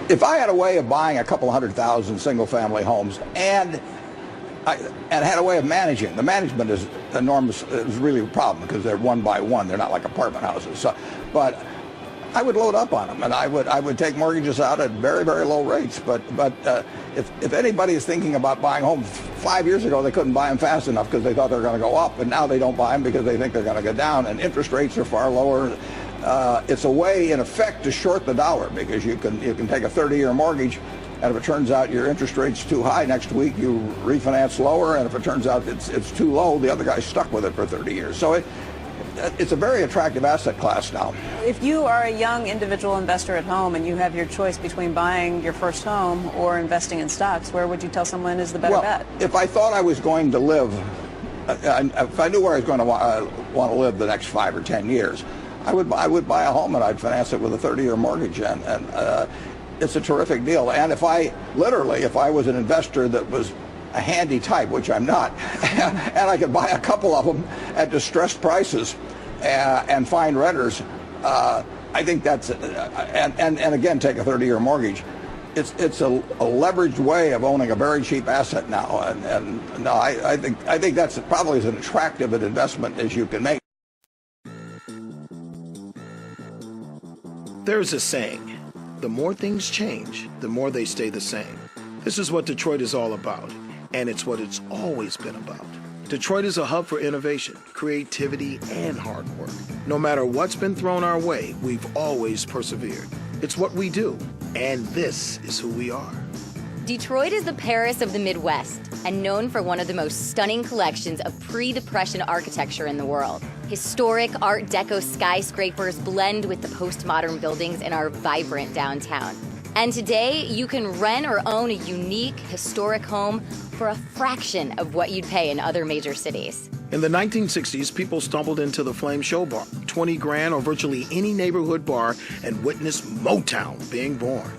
If I had a way of buying a couple 100,000 single-family homes and had a way of managing, the management is enormous, is really a problem because they're one by one. They're not like apartment houses. So, but I would load up on them, and I would take mortgages out at very, very low rates. But if anybody is thinking about buying homes, 5 years ago they couldn't buy them fast enough because they thought they were going to go up, and now they don't buy them because they think they're going to go down, and interest rates are far lower. It's a way, in effect, to short the dollar because you can take a 30-year mortgage, and if it turns out your interest rate's too high next week, you refinance lower, and if it turns out it's too low, the other guy's stuck with it for 30 years. So it's a very attractive asset class now. If you are a young individual investor at home and you have your choice between buying your first home or investing in stocks, where would you tell someone is the better bet? If I thought I was going to live, if I knew where I was going to want to live the next 5 or 10 years, I would buy a home and I'd finance it with a 30-year mortgage, and it's a terrific deal. And if I was an investor that was a handy type, which I'm not, and I could buy a couple of them at distressed prices and find renters, I think that's and again take a 30-year mortgage. It's a leveraged way of owning a very cheap asset now, and no, I think that's probably as an attractive an investment as you can make. There's a saying, the more things change, the more they stay the same. This is what Detroit is all about, and it's what it's always been about. Detroit is a hub for innovation, creativity, and hard work. No matter what's been thrown our way, we've always persevered. It's what we do, and this is who we are. Detroit is the Paris of the Midwest and known for one of the most stunning collections of pre-Depression architecture in the world. Historic Art Deco skyscrapers blend with the postmodern buildings in our vibrant downtown. And today, you can rent or own a unique, historic home for a fraction of what you'd pay in other major cities. In the 1960s, people stumbled into the Flame Show Bar, 20 grand or virtually any neighborhood bar, and witnessed Motown being born.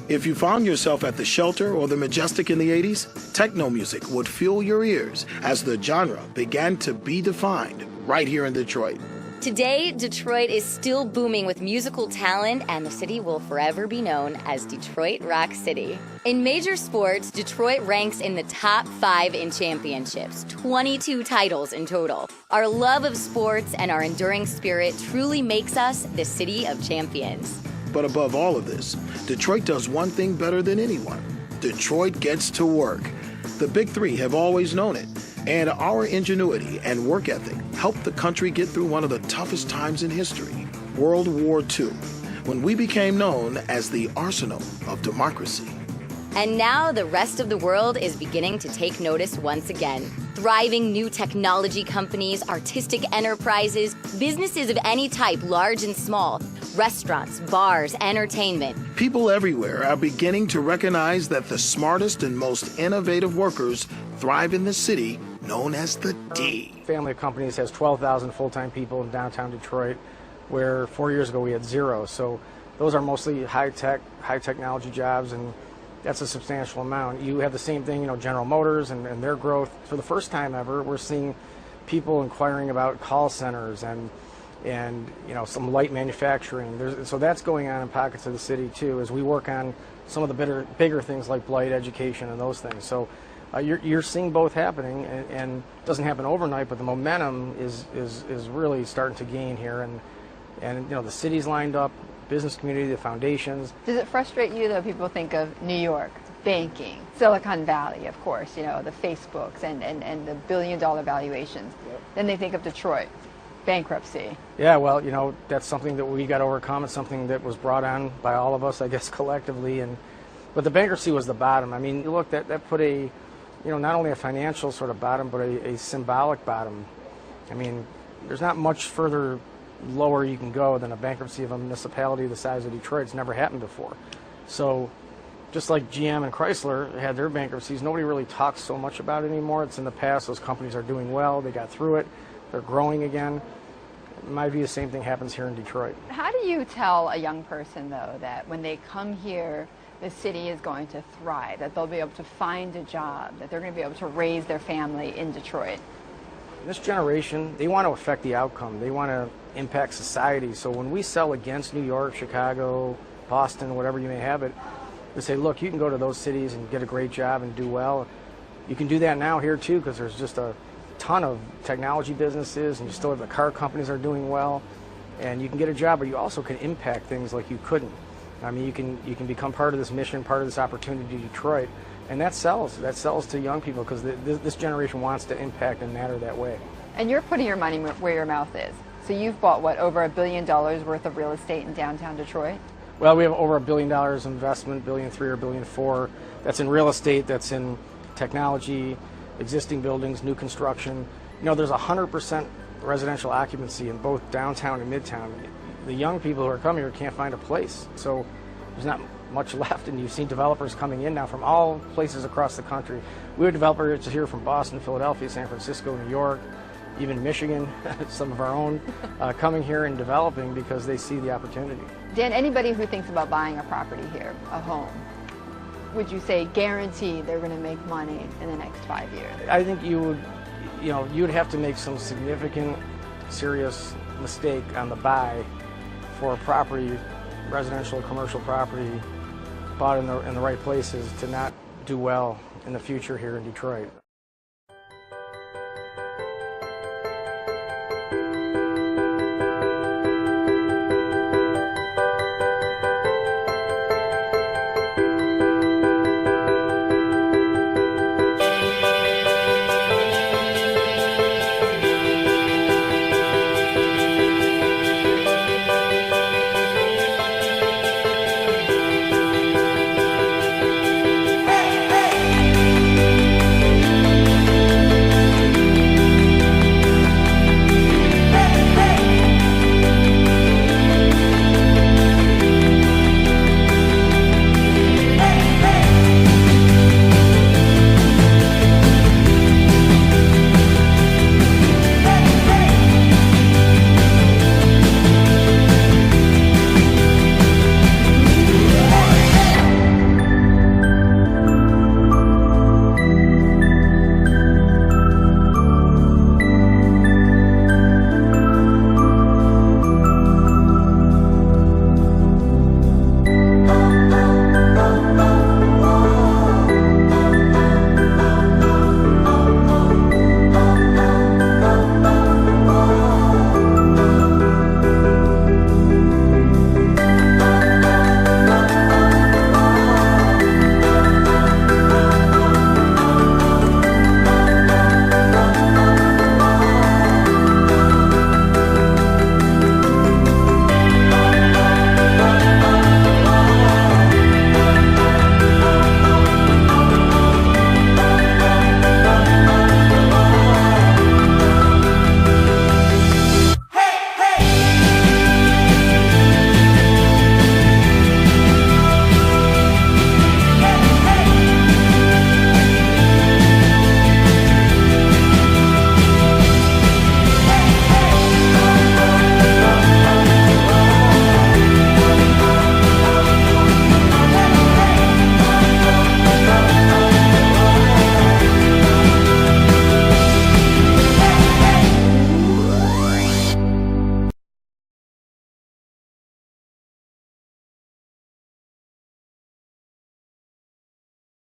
If you found yourself at the Shelter or the Majestic in the 80s, techno music would fill your ears as the genre began to be defined right here in Detroit. Today, Detroit is still booming with musical talent, and the city will forever be known as Detroit Rock City. In major sports, Detroit ranks in the top 5 in championships, 22 titles in total. Our love of sports and our enduring spirit truly makes us the city of champions. But above all of this, Detroit does one thing better than anyone. Detroit gets to work. The Big Three have always known it, and our ingenuity and work ethic helped the country get through one of the toughest times in history, World War II, when we became known as the arsenal of democracy. And now the rest of the world is beginning to take notice once again. Thriving new technology companies, artistic enterprises, businesses of any type, large and small, restaurants, bars, entertainment. People everywhere are beginning to recognize that the smartest and most innovative workers thrive in the city known as the D. Family of Companies has 12,000 full-time people in downtown Detroit, where 4 years ago we had 0. So those are mostly high technology jobs, and that's a substantial amount. You have the same thing, General Motors and their growth. For the first time ever, we're seeing people inquiring about call centers and some light manufacturing. So that's going on in pockets of the city too, as we work on some of the bigger things like blight education and those things. So you're seeing both happening, and it doesn't happen overnight, but the momentum is really starting to gain here, and the city's lined up, business community, the foundations. Does it frustrate you though people think of New York, banking, Silicon Valley, of course, the Facebooks and the billion-dollar valuations? Yep. Then they think of Detroit, bankruptcy. Yeah, well, that's something that we got to overcome. It's something that was brought on by all of us, I guess, collectively. But the bankruptcy was the bottom. I mean, you look, that put a, not only a financial sort of bottom, but a symbolic bottom. I mean, there's not much further lower you can go than a bankruptcy of a municipality the size of Detroit. It's never happened before. So just like GM and Chrysler had their bankruptcies, nobody really talks so much about it anymore. It's in the past. Those companies are doing well. They got through it. They're growing again. In my view, the same thing happens here in Detroit. How do you tell a young person, though, that when they come here, the city is going to thrive, that they'll be able to find a job, that they're going to be able to raise their family in Detroit? This generation, they want to affect the outcome. They want to impact society. So when we sell against New York, Chicago, Boston, whatever you may have it, to say, look, you can go to those cities and get a great job and do well. You can do that now here too, because there's just a ton of technology businesses, and you still have the car companies are doing well, and you can get a job, but you also can impact things like you couldn't. I mean, you can become part of this mission, part of this opportunity to Detroit, and that sells to young people, because this generation wants to impact and matter that way. And you're putting your money where your mouth is. So you've bought, what, over $1 billion worth of real estate in downtown Detroit? Well, we have over $1 billion investment, $1.3 billion or $1.4 billion. That's in real estate, that's in technology, existing buildings, new construction. You know, there's 100% residential occupancy in both downtown and midtown. The young people who are coming here can't find a place, so there's not much left, and you've seen developers coming in now from all places across the country. We have developers here from Boston, Philadelphia, San Francisco, New York, even Michigan, some of our own, coming here and developing because they see the opportunity. Dan, anybody who thinks about buying a property here, a home, would you say guaranteed they're going to make money in the next 5 years? I think you would have to make some significant, serious mistake on the buy for a property, residential or commercial property, bought in the right places, to not do well in the future here in Detroit.